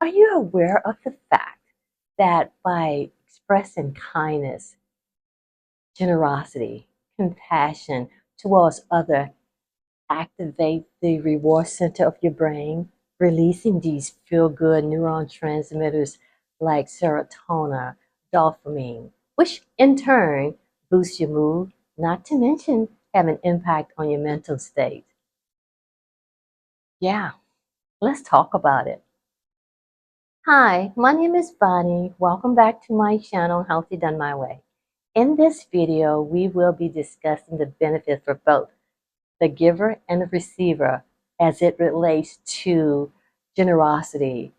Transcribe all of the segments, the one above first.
Are you aware of the fact that by expressing kindness, generosity, compassion towards others, activate the reward center of your brain, releasing these feel good neuron transmitters like serotonin, dopamine, which in turn boosts your mood, not to mention have an impact on your mental state? Yeah, let's talk about it. Hi, my name is Bonnie. Welcome back to my channel, Healthy Done My Way. In this video, we will be discussing the benefits for both the giver and the receiver as it relates to generosity,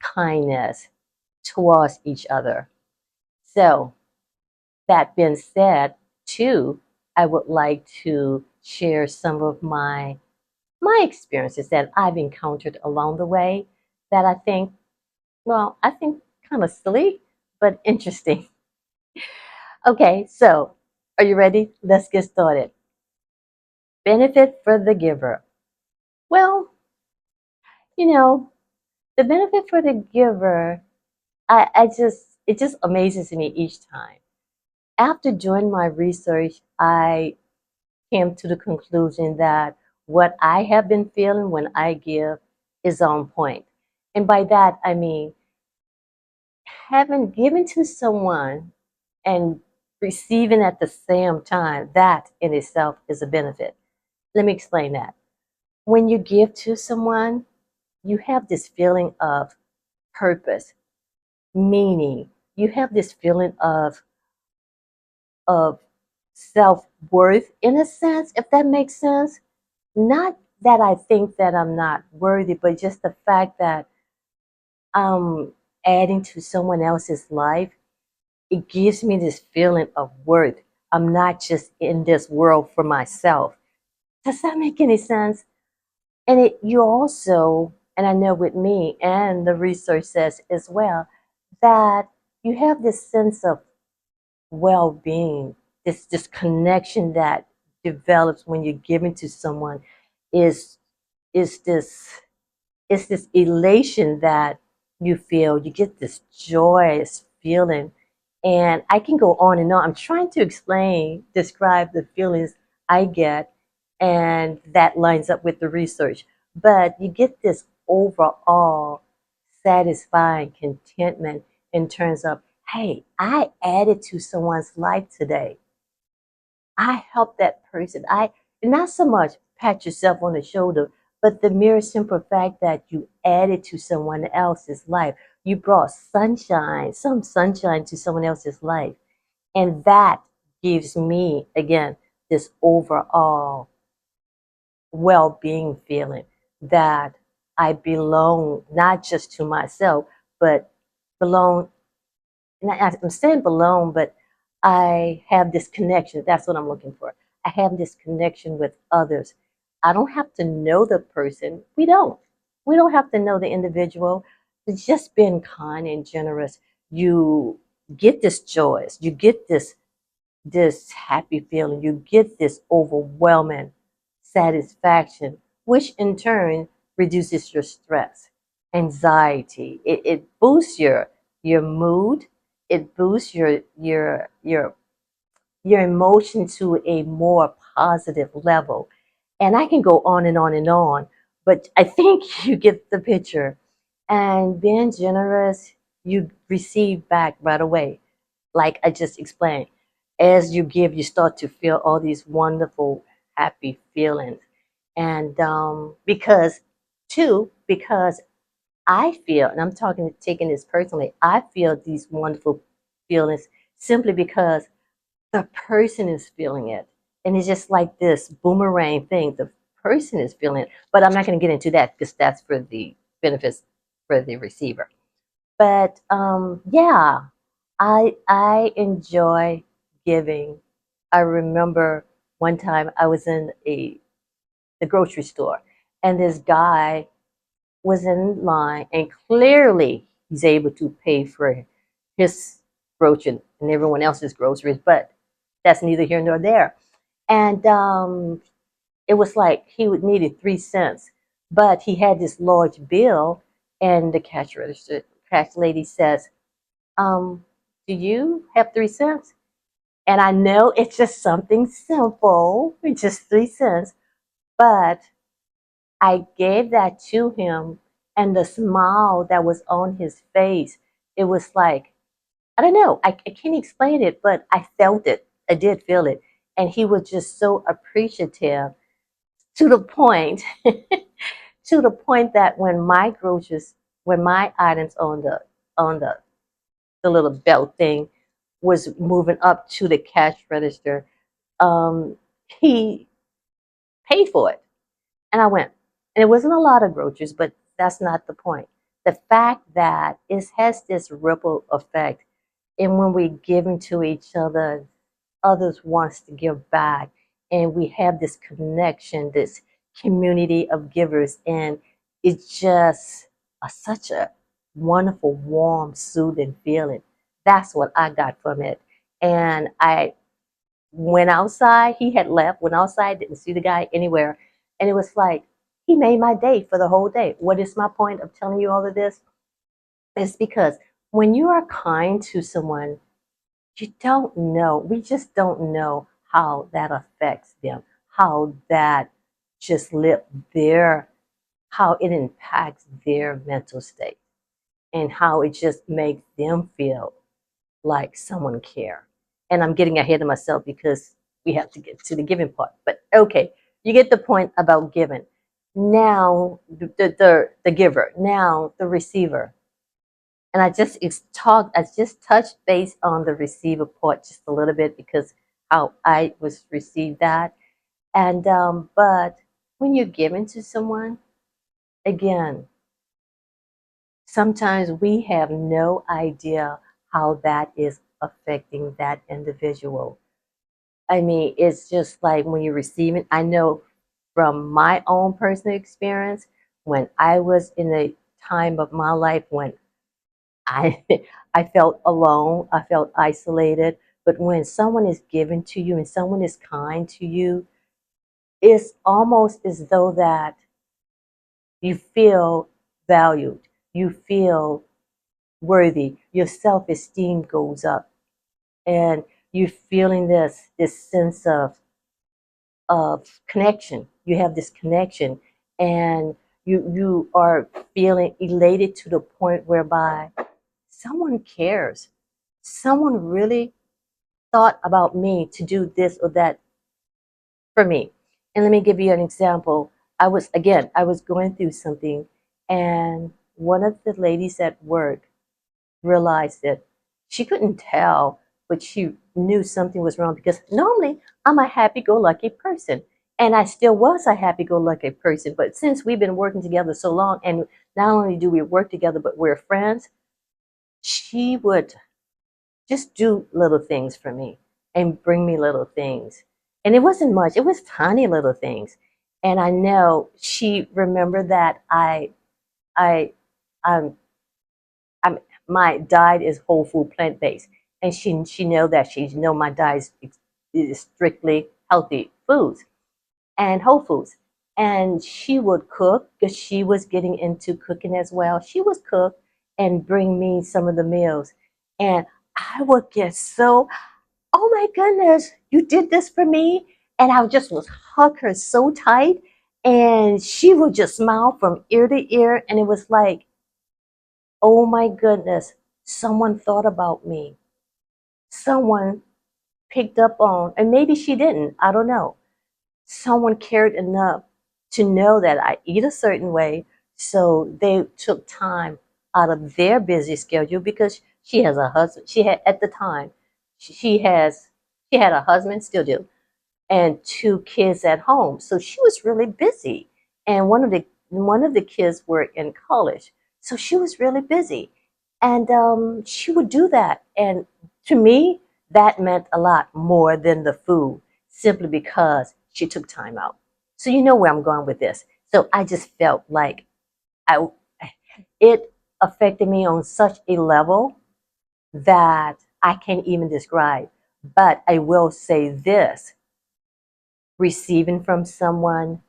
kindness towards each other. So, that being said, too, I would like to share some of my experiences that I've encountered along the way that I think kind of silly, but interesting. Okay, so are you ready? Let's get started. Benefit for the giver. Well, you know, the benefit for the giver, it just amazes me each time. After doing my research, I came to the conclusion that what I have been feeling when I give is on point. And by that, I mean having given to someone and receiving at the same time, that in itself is a benefit. Let me explain that. When you give to someone, you have this feeling of purpose, meaning. You have this feeling of self-worth in a sense, if that makes sense. Not that I think that I'm not worthy, but just the fact that I'm adding to someone else's life, it gives me this feeling of worth. I'm not just in this world for myself. Does that make any sense? And you also, and I know with me, and the research says as well, that you have this sense of well-being, this connection that develops when you're giving to someone is is this is this elation that you feel. You get this joyous feeling. And I can go on and on. I'm trying to describe the feelings I get, and that lines up with the research. But you get this overall satisfying contentment in terms of, hey, I added to someone's life today. I helped that person. I not so much pat yourself on the shoulder, but the mere simple fact that you added to someone else's life. You brought sunshine, some sunshine to someone else's life. And that gives me, again, this overall well-being feeling that I belong not just to myself, but belong, and I'm saying belong, but I have this connection. That's what I'm looking for. I have this connection with others. I don't have to know the person. We don't. We don't have to know the individual. It's just being kind and generous. You get this joyous. You get this happy feeling. You get this overwhelming satisfaction, which in turn reduces your stress, anxiety. It boosts your mood. It boosts your emotion to a more positive level. And I can go on and on and on, but I think you get the picture. And being generous, you receive back right away, like I just explained. As you give, you start to feel all these wonderful, happy feelings. And because I feel, and I'm taking this personally, I feel these wonderful feelings simply because the person is feeling it. And it's just like this boomerang thing. The person is feeling it. But I'm not going to get into that because that's for the benefits for the receiver. But yeah, I enjoy giving. I remember one time I was in the grocery store, and this guy was in line, and clearly he's able to pay for his groceries and everyone else's groceries, but that's neither here nor there. And it was like he would needed 3 cents, but he had this large bill, And the cash lady says, do you have 3 cents? And I know it's just something simple, it's just 3 cents, but I gave that to him, and the smile that was on his face, it was like, I don't know, I can't explain it, but I felt it. I did feel it. And he was just so appreciative to the point, to the point that when my items on the little belt thing was moving up to the cash register, he paid for it. And I went. And it wasn't a lot of groceries, but that's not the point. The fact that it has this ripple effect, and when we give into each other, others wants to give back, and we have this connection, this community of givers, and it's just such a wonderful, warm, soothing feeling. That's what I got from it. And I went outside. He had left, went outside, didn't see the guy anywhere. And it was like, he made my day for the whole day. What is my point of telling you all of this? It's because when you are kind to someone, you don't know, we just don't know how that affects them, how that just lit their, how it impacts their mental state, and how it just makes them feel like someone care. And I'm getting ahead of myself because we have to get to the giving part. But okay, you get the point about giving. Now the giver, now the receiver. And I just touched base on the receiver part just a little bit because how I was received that. And but when you're giving to someone, again, sometimes we have no idea how that is affecting that individual. I mean, it's just like when you're receiving, I know from my own personal experience, when I was in a time of my life when I I felt alone, I felt isolated, but when someone is given to you and someone is kind to you, it's almost as though that you feel valued, you feel worthy, your self-esteem goes up, and you're feeling this sense of connection. You have this connection, and you are feeling elated to the point whereby someone cares. Someone really thought about me to do this or that for me. And let me give you an example. I was going through something, and one of the ladies at work realized that she couldn't tell, but she knew something was wrong because normally I'm a happy go lucky person. And I still was a happy go lucky person. But since we've been working together so long, and not only do we work together, but we're friends, she would just do little things for me and bring me little things. And it wasn't much, it was tiny little things. And I know she remembered that I, I'm I'm my diet is whole food plant based, and she know that she know my diet is strictly healthy foods and whole foods. And she would cook because she was getting into cooking as well. She would cook and bring me some of the meals, and I would get so, oh my goodness, you did this for me, and I just would hug her so tight, and she would just smile from ear to ear, and it was like, oh my goodness, someone thought about me. Someone picked up on, and maybe she didn't, I don't know. Someone cared enough to know that I eat a certain way, so they took time out of their busy schedule because she has a husband. She had at the time, she has she had a husband, still do, and 2 kids at home. So she was really busy. And one of the kids were in college. So she was really busy. And she would do that. And to me, that meant a lot more than the food, simply because she took time out. So you know where I'm going with this. So I just felt like I it affected me on such a level that I can't even describe. But I will say this, receiving from someone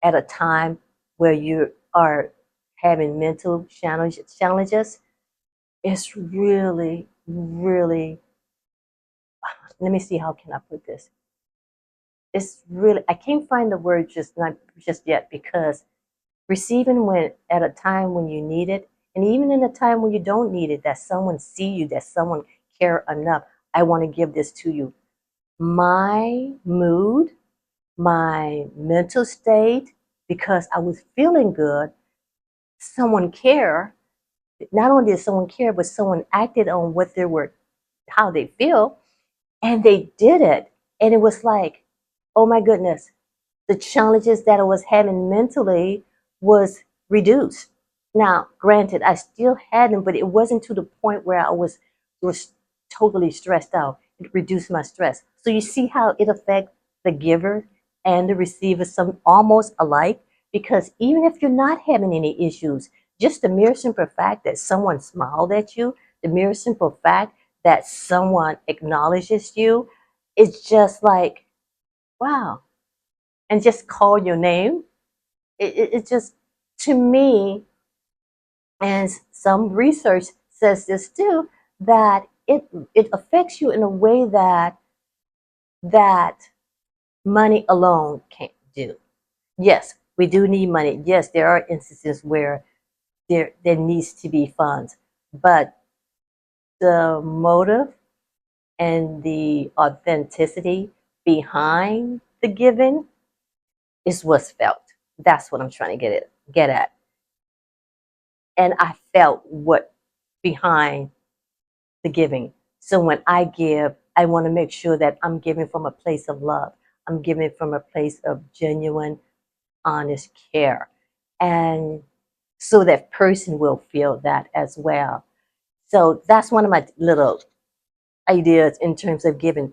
at a time where you are having mental challenges, it's really, really, let me see, how can I put this? It's really, I can't find the word just not just yet, because receiving when at a time when you need it, and even in a time when you don't need it, that someone see you, that someone care enough. I want to give this to you. My mood, my mental state, because I was feeling good, someone care. Not only did someone care, but someone acted on what they were, how they feel, and they did it. And it was like, oh my goodness, the challenges that I was having mentally was reduced. Now, granted, I still had them, but it wasn't to the point where I was totally stressed out. It reduced my stress. So you see how it affects the giver and the receiver some almost alike. Because even if you're not having any issues, just the mere simple fact that someone smiled at you, the mere simple fact that someone acknowledges you, it's just like, wow, and just call your name. It just, to me, and some research says this too, that it affects you in a way that money alone can't do. Yes, we do need money. Yes, there are instances where there needs to be funds, but the motive and the authenticity behind the giving is what's felt. That's what I'm trying to get at. And I felt what behind the giving. So when I give, I want to make sure that I'm giving from a place of love. I'm giving from a place of genuine, honest care. And so that person will feel that as well. So that's one of my little ideas in terms of giving.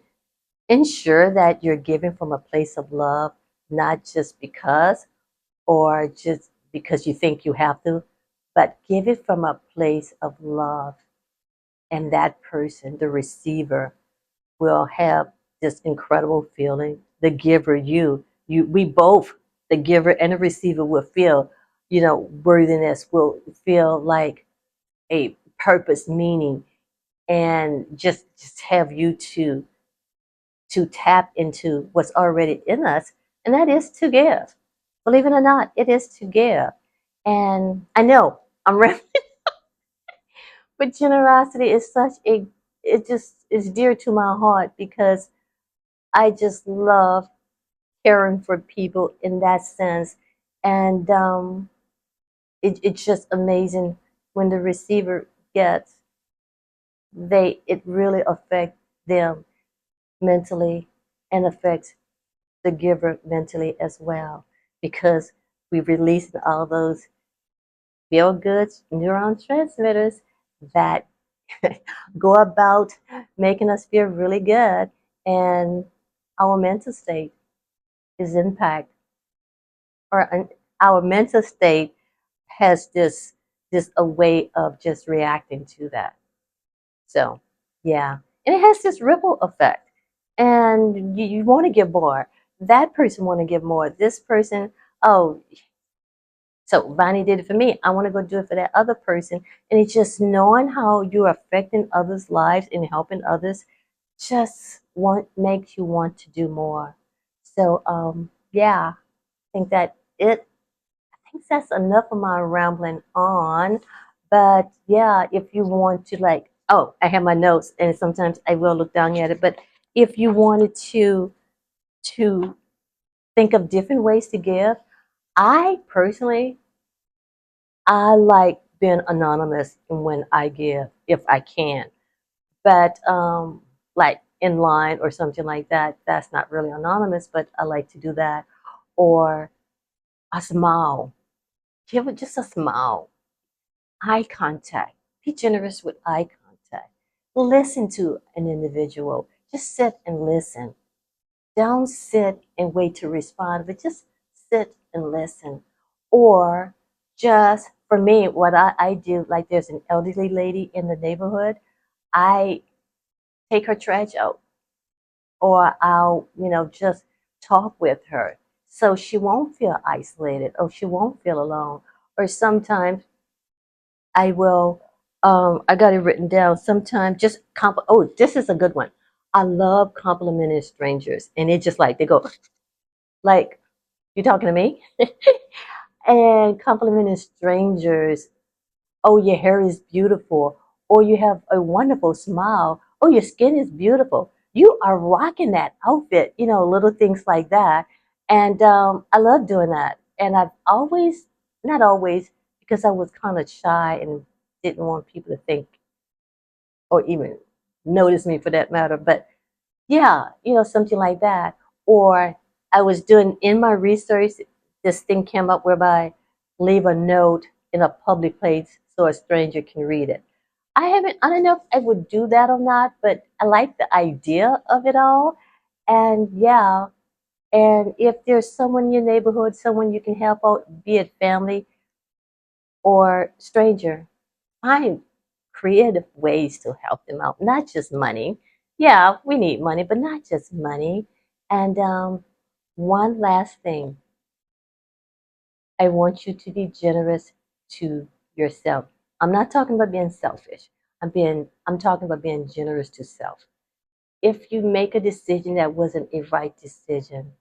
Ensure that you're giving from a place of love, not just because, or just because you think you have to, but give it from a place of love. And that person, the receiver, will have this incredible feeling. The giver, we both, the giver and the receiver, will feel, worthiness, will feel like a purpose, meaning, and just have you to tap into what's already in us, and that is to give. Believe it or not, it is to give. And I know I'm but generosity is such a, it just is dear to my heart, because I just love caring for people in that sense. And it's just amazing when the receiver gets, it really affects them mentally, and affects the giver mentally as well, because we release all those feel good neurotransmitters that go about making us feel really good, and our mental state is impact, or our mental state has this a way of just reacting to that. So yeah, and it has this ripple effect, and you want to give more. That person want to give more. This person, oh, so Bonnie did it for me, I want to go do it for that other person. And it's just knowing how you're affecting others' lives and helping others, just makes you want to do more. So yeah, I think that it I think that's enough of my rambling on. But yeah, if you want to, like, oh, I have my notes, and sometimes I will look down at it. But if you wanted to think of different ways to give, I personally, I like being anonymous when I give, if I can. But like in line or something like that, that's not really anonymous, but I like to do that. Or a smile. Give it just a smile. Eye contact. Be generous with eye contact. Listen to an individual. Just sit and listen. Don't sit and wait to respond, but just sit and listen. Or just, for me, what I do, like there's an elderly lady in the neighborhood, I take her trash out, or I'll, just talk with her, so she won't feel isolated, or she won't feel alone. Or sometimes I will, I got it written down. Sometimes just oh, this is a good one. I love complimenting strangers. And it's just like, they go, like, you talking to me? And complimenting strangers. Oh, your hair is beautiful. Or you have a wonderful smile. Oh, your skin is beautiful. You are rocking that outfit. Little things like that. And I love doing that. And I've always, not always, because I was kind of shy and didn't want people to think or even notice me for that matter. But yeah, something like that. Or I was doing in my research, this thing came up whereby leave a note in a public place so a stranger can read it. I don't know if I would do that or not, but I like the idea of it all. And yeah, and if there's someone in your neighborhood, someone you can help out, be it family or stranger, find creative ways to help them out, not just money. Yeah, we need money, but not just money. And one last thing, I want you to be generous to yourself. I'm not talking about being selfish. I'm talking about being generous to self. If you make a decision that wasn't a right decision,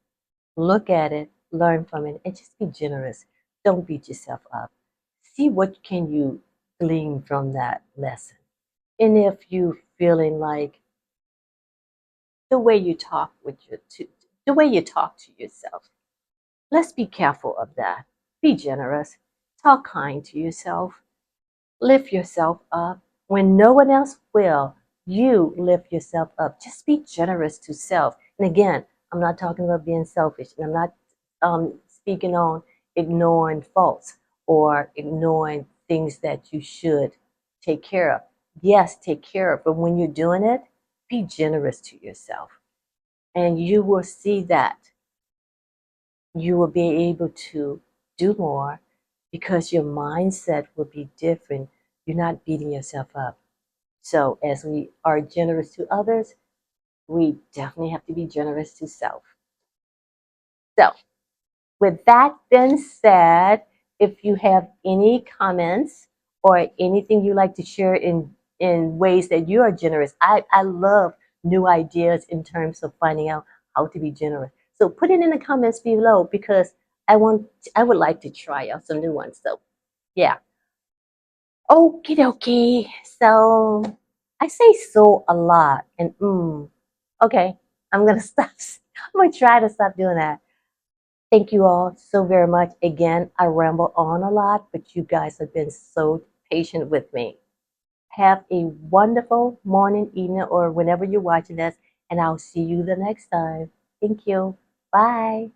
look at it, learn from it, and just be generous. Don't beat yourself up. See what can you glean from that lesson. And if you feeling like the way you talk the way you talk to yourself, let's be careful of that. Be generous. Talk kind to yourself. Lift yourself up. When no one else will, you lift yourself up. Just be generous to self. And again, I'm not talking about being selfish, and I'm not speaking on ignoring faults or ignoring things that you should take care of. Yes, take care of, but when you're doing it, be generous to yourself. And you will see that you will be able to do more because your mindset will be different. You're not beating yourself up. So, as we are generous to others, we definitely have to be generous to self. So, with that being said, if you have any comments or anything you like to share in ways that you are generous, I love new ideas in terms of finding out how to be generous. So put it in the comments below because I would like to try out some new ones. So yeah. Okie dokie. So I say so a lot and okay, I'm gonna stop. I'm gonna try to stop doing that. Thank you all so very much. Again, I ramble on a lot, but you guys have been so patient with me. Have a wonderful morning, evening, or whenever you're watching this, and I'll see you the next time. Thank you. Bye.